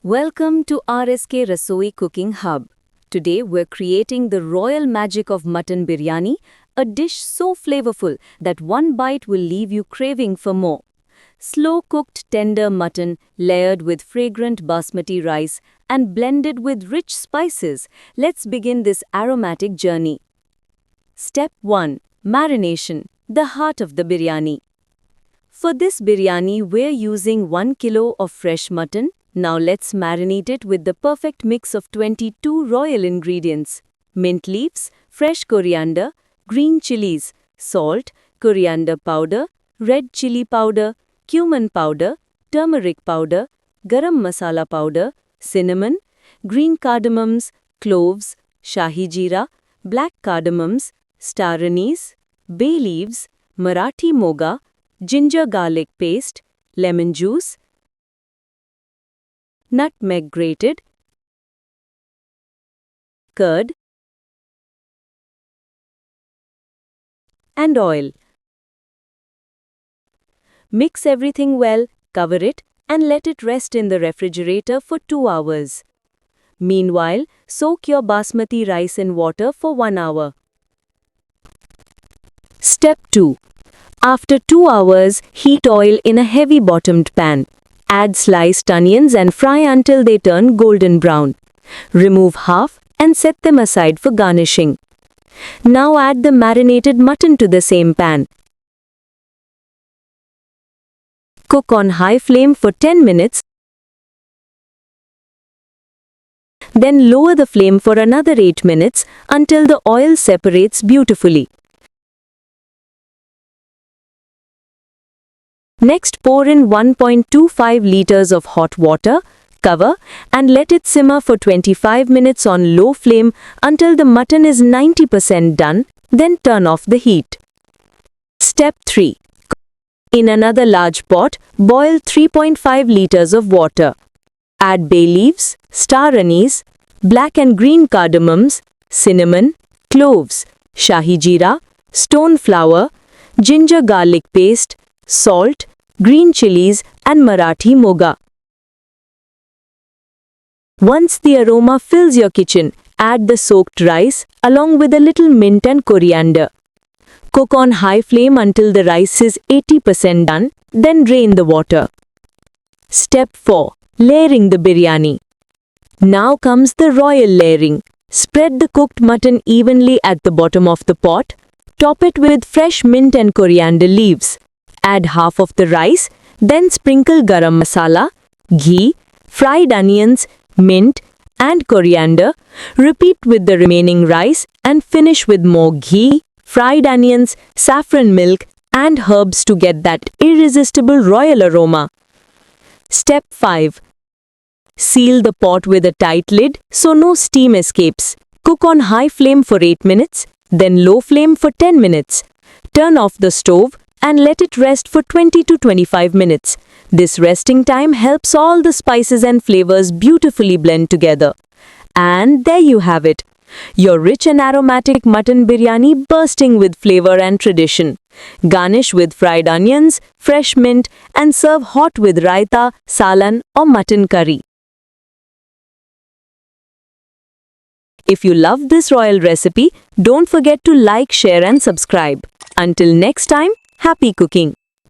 Welcome to RSK Rasoi Cooking Hub. Today we're creating the royal magic of mutton biryani, a dish so flavorful that one bite will leave you craving for more. Slow-cooked tender mutton layered with fragrant basmati rice and blended with rich spices. Let's begin this aromatic journey. Step 1. Marination, the heart of the biryani. For this biryani, we're using 1 kilo of fresh mutton. Now let's marinate it with the perfect mix of 22 royal ingredients: mint leaves, fresh coriander, green chilies, salt, coriander powder, red chili powder, cumin powder, turmeric powder, garam masala powder, cinnamon, green cardamoms, cloves, shahi jeera, black cardamoms, star anise, bay leaves, Marathi moga, ginger garlic paste, lemon juice, nutmeg grated, curd, and oil. Mix everything well, cover it, and let it rest in the refrigerator for 2 hours. Meanwhile, soak your basmati rice in water for 1 hour. Step 2. After 2 hours, heat oil in a heavy-bottomed pan. Add sliced onions and fry until they turn golden brown. Remove half and set them aside for garnishing. Now add the marinated mutton to the same pan. Cook on high flame for 10 minutes. Then lower the flame for another 8 minutes until the oil separates beautifully. Next, pour in 1.25 liters of hot water, cover, and let it simmer for 25 minutes on low flame until the mutton is 90% done, then turn off the heat. Step 3. In another large pot, boil 3.5 liters of water. Add bay leaves, star anise, black and green cardamoms, cinnamon, cloves, shahi jeera, stone flower, ginger garlic paste, salt, green chilies, and Marathi moga. Once the aroma fills your kitchen, add the soaked rice along with a little mint and coriander. Cook on high flame until the rice is 80% done, then drain the water. Step 4. Layering the biryani. Now comes the royal layering. Spread the cooked mutton evenly at the bottom of the pot. Top it with fresh mint and coriander leaves. Add half of the rice, then sprinkle garam masala, ghee, fried onions, mint, and coriander. Repeat with the remaining rice and finish with more ghee, fried onions, saffron milk, and herbs to get that irresistible royal aroma. Step 5. Seal the pot with a tight lid so no steam escapes. Cook on high flame for 8 minutes, then low flame for 10 minutes. Turn off the stove and let it rest for 20 to 25 minutes. This resting time helps all the spices and flavors beautifully blend together. And there you have it, your rich and aromatic mutton biryani bursting with flavor and tradition. Garnish with fried onions, fresh mint, and serve hot with raita, salan, or mutton curry. If you love this royal recipe, don't forget to like, share, and subscribe. Until next time, happy cooking!